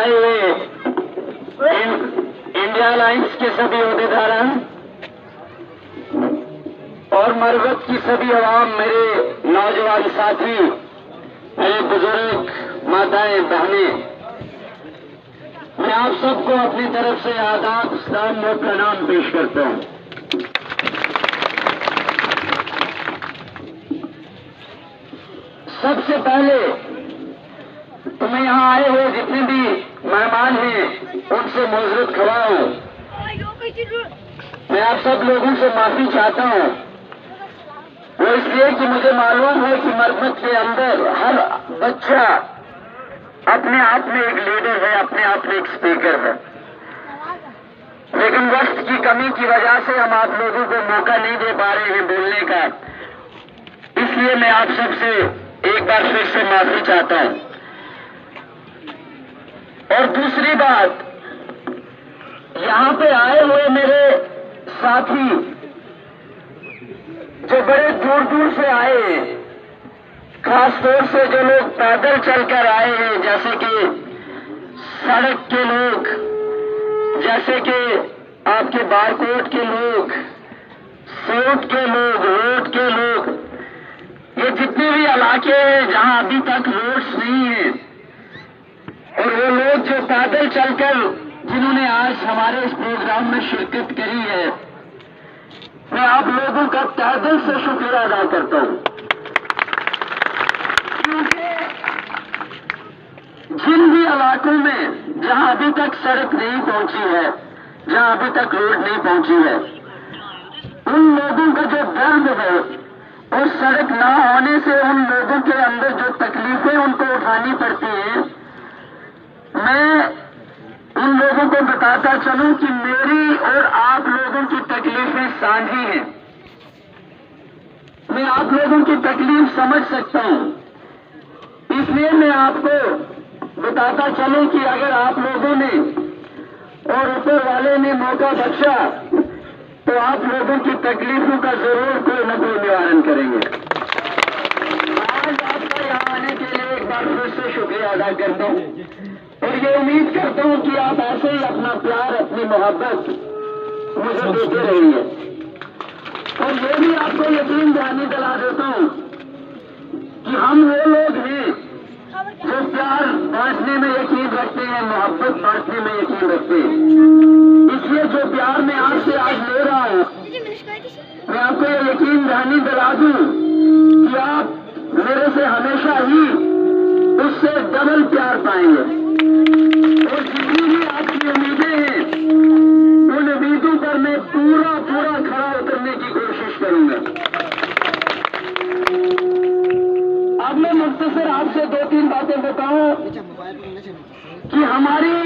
आए हुए India alliance के सभी अहदेदारान और मरवत की सभी आवाम, मेरे नौजवान साथी, मेरे बुजुर्ग, माताएं, बहनें, मैं आप सबको अपनी तरफ से आदाब, सलाम और प्रणाम पेश करता हूं। सबसे पहले तो मैं यहाँ आए हुए जितने भी मेहमान हैं उनसे मुआज़रत खड़ा हूं। मैं आप सब लोगों से माफी चाहता हूं, वो इसलिए कि मुझे मालूम है कि मरवत के अंदर हर बच्चा अपने आप में एक लीडर है, अपने आप में एक स्पीकर है, लेकिन वक्त की कमी की वजह से हम आप लोगों को मौका नहीं दे पा रहे हैं बोलने का। इसलिए मैं आप सबसे एक बार फिर से माफी चाहता हूं। और दूसरी बात, यहां पे आए हुए मेरे साथी जो बड़े दूर दूर से आए हैं, खास तौर से जो लोग पैदल चलकर आए हैं, जैसे कि सड़क के लोग, जैसे कि आपके बारकोट के लोग, सोट के लोग, रोड के लोग, ये जितने भी इलाके हैं जहां अभी तक रोड्स नहीं है, और वो लोग जो पैदल चलकर जिन्होंने आज हमारे इस प्रोग्राम में शिरकत करी है, मैं आप लोगों का तहे दिल से शुक्रिया अदा करता हूं। क्योंकि जिन भी इलाकों में जहां अभी तक सड़क नहीं पहुंची है, जहां अभी तक रोड नहीं पहुंची है, उन लोगों का जो दर्द है और सड़क ना होने से उन लोगों के अंदर जो तकलीफें उनको उठानी पड़ती हैं, मैं उन लोगों को बताता चलूं कि मेरी और आप लोगों की तकलीफें साझी हैं। मैं आप लोगों की तकलीफ समझ सकता हूं, इसलिए मैं आपको बताता चलूं कि अगर आप लोगों ने और ऊपर वाले ने मौका बख्शा तो आप लोगों की तकलीफों का जरूर कोई न कोई निवारण करेंगे। आज आपका यहाँ आने के लिए एक बार फिर से शुक्रिया अदा करता हूँ और ये उम्मीद करता हूँ कि आप ऐसे ही अपना प्यार, अपनी मोहब्बत मुझे देते रहिए। और ये भी आपको यकीन दहानी दिला देता हूँ कि हम वो लोग हैं जो प्यार बांटने में यकीन रखते हैं, मोहब्बत बांटने में यकीन रखते हैं। इसलिए जो प्यार मैं आपसे आज ले रहा हूं, मैं आपको ये यकीन दहानी दिला दूं कि आप मेरे से हमेशा ही उससे डबल प्यार पाएंगे। और जितनी भी आपकी उम्मीदें हैं, उन उम्मीदों पर मैं पूरा खरा उतरने की कोशिश करूंगा। अब मैं मुख्तसर आपसे 2-3 बातें बताऊं कि हमारी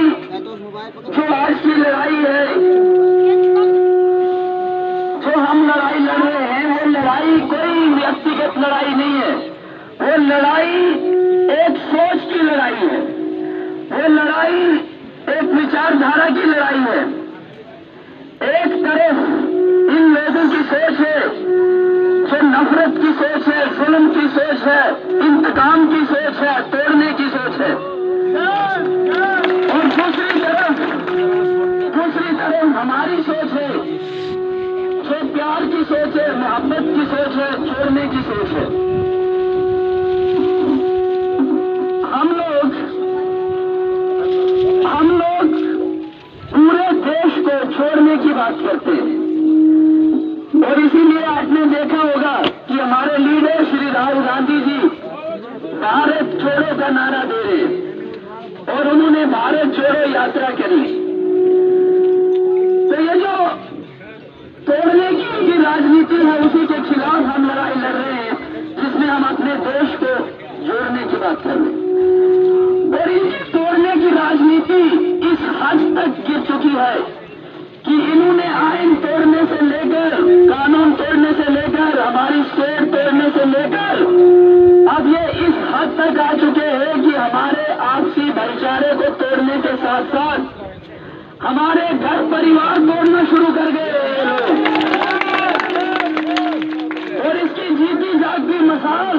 जो आज की लड़ाई है, जो हम लड़ाई लड़ रहे हैं, वो लड़ाई कोई व्यक्तिगत लड़ाई नहीं है, वो लड़ाई एक सोच की लड़ाई है, वो लड़ाई एक विचारधारा की लड़ाई है। एक तरफ इन लोगों की सोच है जो नफरत की सोच है, जुल्म की सोच है, इंतकाम की सोच है, तोड़ने की सोच है, और दूसरी तरफ हमारी सोच है जो प्यार की सोच है, मोहब्बत की सोच है, छोड़ने की सोच है। हम लोग पूरे देश को छोड़ने की बात करते हैं, और इसीलिए आपने देखा होगा कि हमारे लीडर श्री राहुल गांधी जी भारत छोड़ो का नारा दे रहे हैं और उन्होंने भारत छोड़ो यात्रा करी। तो ये जो तोड़ने की उनकी राजनीति है, उसी के खिलाफ हम लड़ाई लड़ रहे हैं, जिसमें हम अपने देश को जोड़ने की बात कर रहे हैं। और इनकी तोड़ने की राजनीति इस हद तक गिर चुकी है कि इन्होंने आइन तोड़ने से लेकर, कानून तोड़ने से लेकर, हमारी स्टेट तोड़ने से लेकर अब ये इस हद तक आ चुके हैं कि हमारे आपसी भाईचारे को तोड़ने के साथ साथ हमारे घर परिवार तोड़ना शुरू कर गए ये लोग। और इसकी जीती जागती मिसाल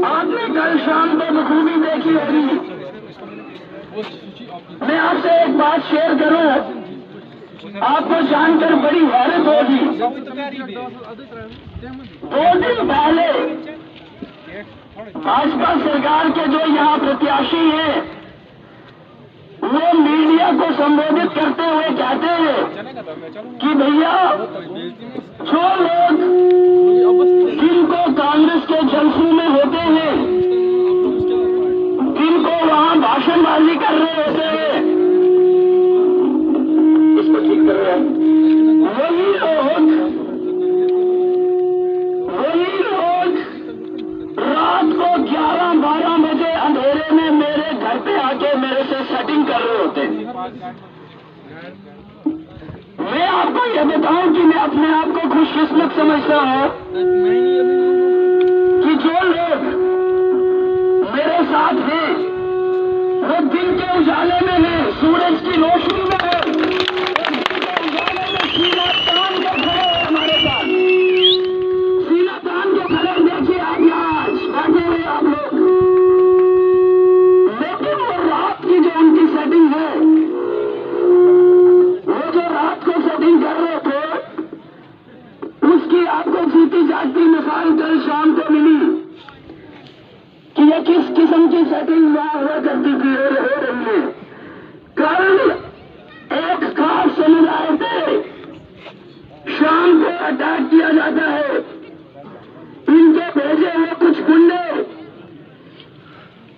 आपने कल शाम को बखूबी देखी होगी बात शेयर करूं, आपको जानकर बड़ी हैरत होगी। 2 दिन पहले भाजपा सरकार के जो यहाँ प्रत्याशी हैं, वो मीडिया को संबोधित करते हुए कहते हैं कि भैया जो लोग जिनको कांग्रेस के जलसों में होते हैं, जिनको वहां भाषणबाजी कर रहे होते हैं, इसको ठीक कर रहे हैं, वही लोग रात को 11-12 बजे अंधेरे में मेरे घर पे आके मेरे से सेटिंग कर रहे होते हैं। मैं आपको यह बताऊं कि मैं अपने आप को खुशकिस्मत समझता हूं कि जो लोग मेरे साथ हैं वो दिन के उजाले में हैं, सूरज की रोशनी में है, दिन के उजाले में सीना तान के खड़े हैं हमारे साथ, सीना तान के खड़े। देखिए आज बैठे हुए आप लोग, लेकिन वो रात की जो उनकी सेटिंग है, वो जो रात को सेटिंग कर रहे थे, उसकी आपको जीती जागती मिसाल कल शाम को मिली कि ये किस किस्म की सेटिंग वहां हुआ करती थी और हो रही है। कल एक खास समुदाय से शाम को अटैक किया जाता है, इनके भेजे हुए कुछ गुंडे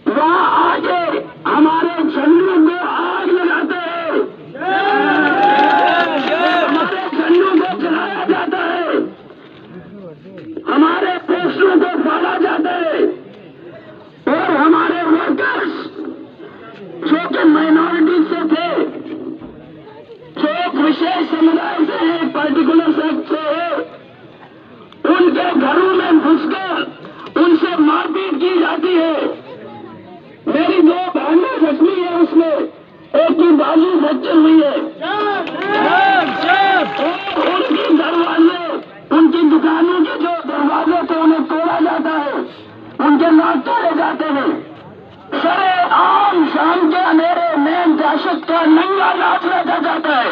वहां आके हमारे झंडू को आग लगाते हैं, हमारे झंडू को जलाया जाता है, हमारे पोस्टरों को फाड़ा जाता है, और हमारे वर्कर्स जो कि माइनॉरिटी से थे, जो एक विशेष समुदाय से है, पर्टिकुलर सेक्ट से है, उनके घरों में घुसकर उनसे मारपीट की जाती है। मेरी 2 बहनें जख्मी है, उसमें एक की बाजू फ्रैक्चर हुई है, उनकी दरवाजे, उनकी दुकानों के जो दरवाजे थे उन्हें तोड़ा जाता है, उनके नाक तोड़े जाते हैं। सरेआम शाम के अंधेरे में दहशत का नंगा नाच रखा जाता है।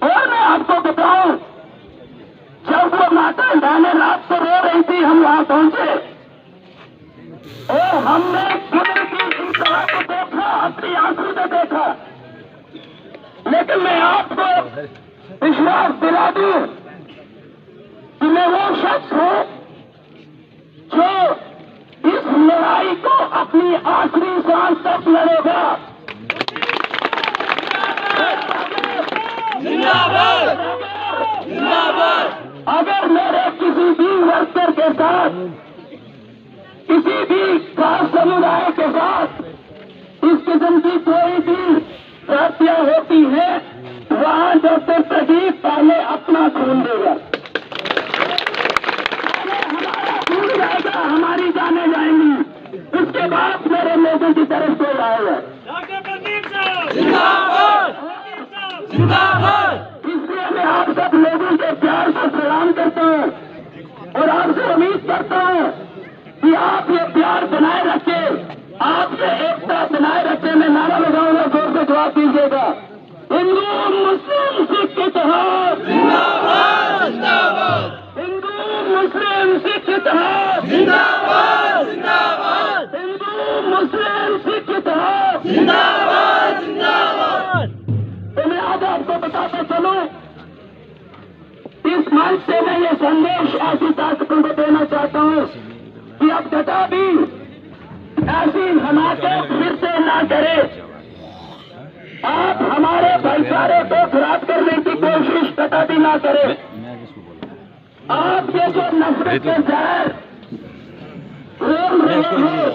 और मैं आपको बताऊं, जब वो माता बहनें रात को रो रही थी, हम वहां पहुंचे और हमने कुदरती इस तरह को देखा, अपनी आंखों से देखा। लेकिन मैं आपको विश्वास दिला दूं कि मैं वो शख्स हूं जो इस लड़ाई को अपनी आखिरी सांस तक लड़ेगा। जिंदाबाद, जिंदाबाद। अगर मेरे किसी भी वर्कर के साथ, किसी भी खास समुदाय के साथ इस किस्म की कोई भी हत्या होती है, वहां डॉक्टर प्रदीप पहले अपना खून देगा, पहले हमारा खून जाएगा, हमारी जाने जाएंगी, उसके बाद मेरे लोगों की तरफ से आएगा। डॉक्टर प्रदीप साहब जिंदाबाद, जिंदाबाद। इसलिए मैं आप सब लोगों के प्यार को सलाम करता हूं और आपसे उम्मीद करता हूं कि आप ये प्यार बनाए रखें, आप ये एकता बनाए रखें। मैं नारा लगाऊंगा, जोर से जवाब दीजिएगा। हिंदू मुस्लिम सिख इत्तेहाद जिंदाबाद, जिंदाबाद। हिंदू मुस्लिम सिख इत्तेहाद जिंदाबाद, जिंदाबाद। हिंदू मुस्लिम सिख इत्तेहाद जिंदाबाद, जिंदाबाद। तो मैं आज आपको बताता चलूं, इस मंच से मैं ये संदेश ऐसी ताकतों को देना चाहता हूं कि अब कदा भी ऐसी हमाकत फिर से ना करे। आप हमारे भाईचारे को खराब करने की कोशिश कदा भी ना करें। आप ये जो नफरत के जहर घोल रहे हैं,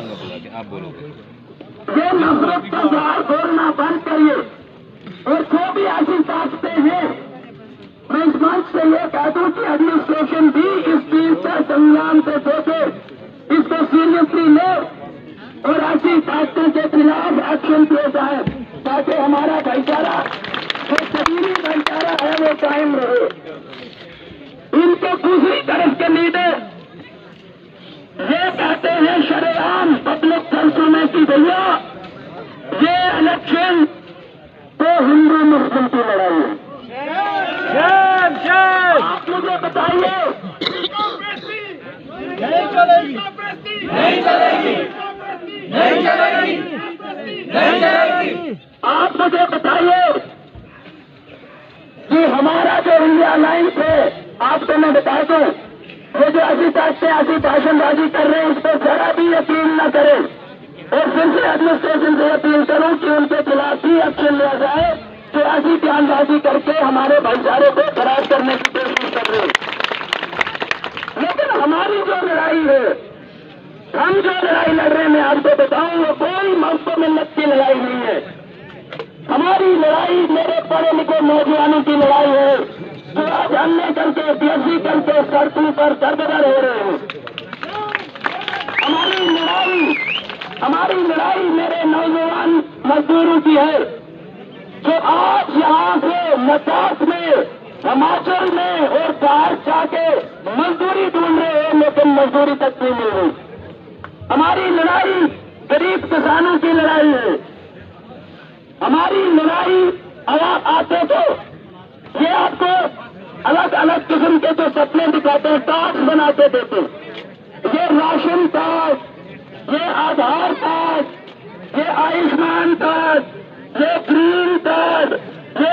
ये नफरत का जहर घोलना बंद करिए। और जो भी ऐसी ताकतें हैं, मैं इस मंच से ये कह दूं कि एडमिनिस्ट्रेशन भी इस चीज से संज्ञान से देखे, इसको सीरियसली ले और ऐसी ताकतों के खिलाफ एक्शन किया जाए, ताकि हमारा भाईचारा, जो कबीली भाईचारा है, वो कायम रहे। इनको दूसरी तरफ के लीडर ये कहते हैं शरेआम पब्लिक जलसों में कि भैया नहीं चलेगी, नहीं चलेगी, नहीं चलेगी। आप मुझे बताइए कि हमारा जो इंडिया अलायंस है, आपको मैं बता दूं, वो जो ऐसी भाषणबाजी कर रहे हैं, इस पर जरा भी यकीन न करें। और फिर से एडमिनिस्ट्रेशन से अपील करूं कि उनके खिलाफ ही एक्शन लिया जाए जो ऐसी बयानबाजी करके हमारे भाईचारे को खराब करने की कोशिश कर रहे हैं। लेकिन हमारी जो लड़ाई है, हम जो लड़ाई लड़ रहे हैं, मैं आपको बताऊं, वो कोई मौसम मिन्नत की लड़ाई नहीं है। हमारी लड़ाई मेरे पढ़े लिखे नौजवानों की लड़ाई है, जो आज अन्य करके पीएचडी करके सड़कों पर दरबदर हो रहे हैं। हमारी लड़ाई मेरे नौजवान मजदूरों की है, जो आज यहाँ से लद्दाख में, हिमाचल में और बाहर जाके मजदूरी ढूंढ रहे हैं, लेकिन मजदूरी तक नहीं मिल रही। हमारी लड़ाई गरीब किसानों की लड़ाई है। हमारी लड़ाई, आप आते तो ये आपको अलग अलग किस्म के जो सपने दिखाते हैं, कार्ड बना के देते, ये राशन कार्ड, ये आधार कार्ड, ये आयुष्मान कार्ड, ये ग्रीन कार्ड, ये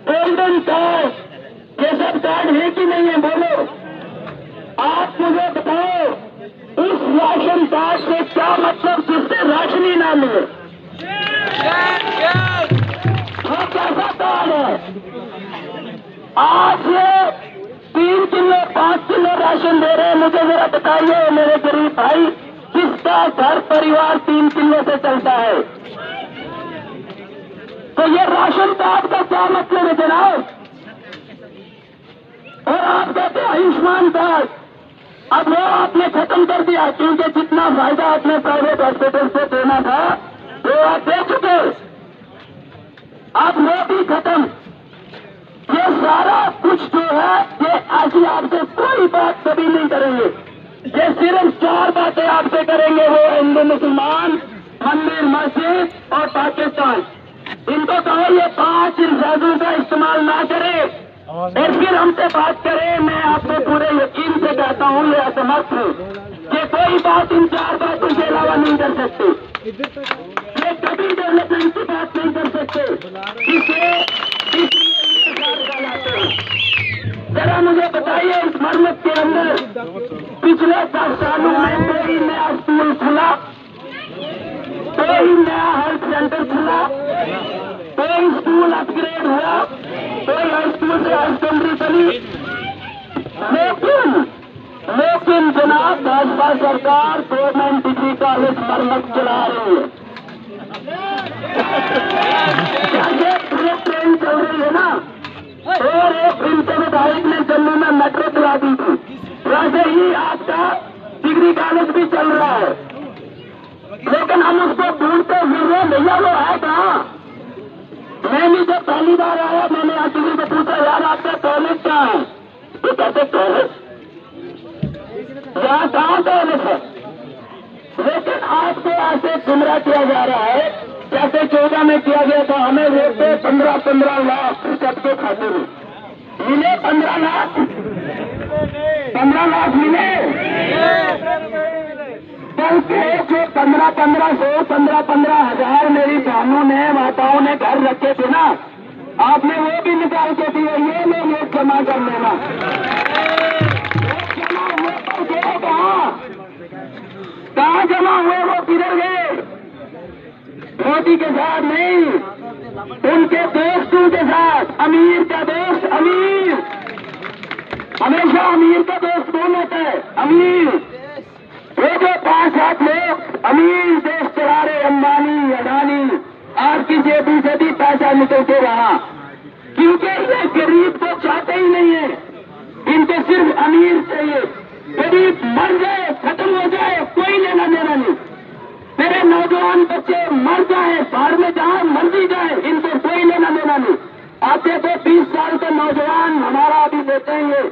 गोल्डन कार्ड, ये सब कार्ड है कि नहीं है? बोलो, आप मुझे बताओ, इस राशन कार्ड से क्या मतलब, जिससे राशन ही ना मिले? वो कैसा कार्ड है? आज ये 3 किलो 5 किलो राशन दे रहे हैं। मुझे जरा बताइए मेरे गरीब भाई, किसका घर परिवार 3 किलो से चलता है? तो ये राशन कार्ड का क्या मतलब है जनाब? और आप कहते हैं आयुष्मान कार्ड, अब वो आपने खत्म कर दिया, क्योंकि जितना फायदा आपने प्राइवेट हॉस्पिटल से देना था वो आप दे चुके, अब वो भी खत्म। ये सारा कुछ जो है, ये ऐसी आपसे कोई बात कभी नहीं करेंगे। ये सिर्फ 4 बातें आपसे करेंगे, वो हिंदू मुसलमान, मंदिर मस्जिद और पाकिस्तान। इनको कहो ये 5 अल्फाजों का इस्तेमाल ना करें और फिर हमसे बात करें। मैं आपको पूरे यकीन से कहता हूँ, ये असमर्थ हूँ कि कोई बात इन 4 बातों के अलावा नहीं कर सकते। ये कभी डेवलपमेंट की बात नहीं कर सकते, इसे जरा मुझे बताइए, इस मरमत के अंदर पिछले 10 सालों में कोई नया स्कूल खुला, कोई नया हेल्थ सेंटर खुला, कोई स्कूल अपग्रेड हुआ, कोई हाई स्कूल से हाई सेकेंडरी बनी? लेकिन जनाब, भाजपा सरकार गवर्नमेंट डिग्री कॉलेज मरम्मत चला रही है। ये ट्रेन चल रही है ना, और एक प्रिंसिपल विधायक ने जम्मू में मेट्रो चला दी थी, वैसे ही आपका डिग्री कॉलेज भी चल रहा है। लेकिन हम उसको ढूंढते हुए, भैया वो है कहाँ? मैं भी जब पहली बार आया, मैंने आज किसी को पूछा, यार आपका कॉलेज कहाँ है? तो कहते कॉलेज यहाँ कहाँ कॉलेज है? लेकिन आपको ऐसे गुमराह किया जा रहा है जैसे 14 में किया गया था। हमें वोट पे 15 लाख सबके खाते में मिले, 15 लाख मिले, बल्कि जो 15,000 मेरी बहनों ने, माताओं ने घर रखे थे ना, आपने वो भी निकाल के दिए। ये लोग वोट जमा कर लेना। जमा हुए पर गए कहाँ जमा हुए? वो किधर गए? मोदी के साथ नहीं, उनके दोस्तों के साथ। अमीर का दोस्त अमीर, हमेशा अमीर का दोस्त कौन होता है? अमीर। वो जो 5-7 लोग अमीर देश चला रहे, अंबानी अडानी, आपकी जेबी से भी पैसा निकलते रहा, क्योंकि ये गरीब को चाहते ही नहीं है, इनको सिर्फ अमीर चाहिए। गरीब मर जाए, खत्म हो जाए, कोई लेना देना नहीं। मेरे नौजवान बच्चे मर जाए, बाहर में जहां मर्जी जाए, इनको कोई लेना देना नहीं। आप देखो 20 साल के नौजवान हमारा अभी देते हैं,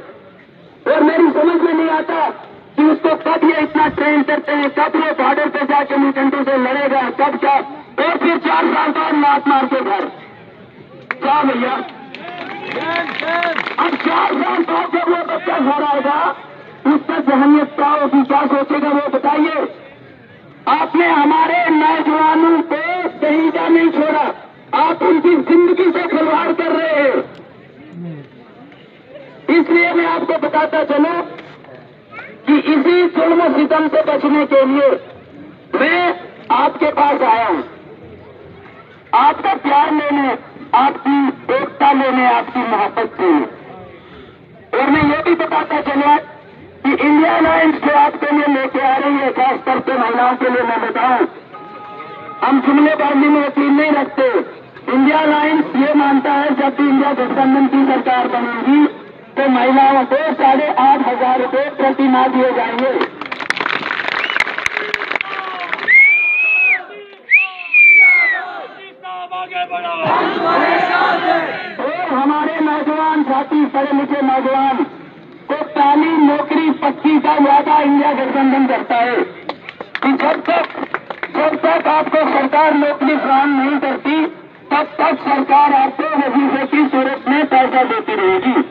और मेरी समझ में नहीं आता कि उसको कब ये इतना ट्रेन करते हैं, कब ये बॉर्डर पे जाके मिलिटेंटों से लड़ेगा, कब क्या, और फिर 4 साल बाद लात मार के घर क्या भैया? अब 4 साल बाद जब वो बच्चा घर आएगा उस पर सहमियत का होगी, क्या सोचेगा वो बताइए। आपने हमारे नौजवानों को कहीं का नहीं छोड़ा, आप उनकी जिंदगी से खिलवाड़ कर रहे हैं। इसलिए मैं आपको बताता चलूं कि इसी जुल्म सितम से बचने के लिए मैं आपके पास आया हूं, आपका प्यार लेने, आपकी एकता लेने, आपकी मोहब्बत लेने। और मैं ये भी बताता चला कि इंडिया अलायंस जो आपके लिए लेके आ रही है, खास करके महिलाओं के लिए मैं बताऊं, हम जुमलेबाजी में यकीन नहीं रखते। इंडिया अलायंस ये मानता है जब भी इंडिया गठबंधन की सरकार बनेगी तो महिलाओं को 8,500 रुपये प्रति माह दिए जाएंगे। और हमारे नौजवान साथी, पढ़े लिखे नौजवान को पहली नौकरी पक्की का वादा इंडिया गठबंधन करता है कि जब तक आपको सरकार नौकरी फराहम नहीं करती तब तक सरकार आपको वजीफे की सूरत में पैसा देती रहेगी।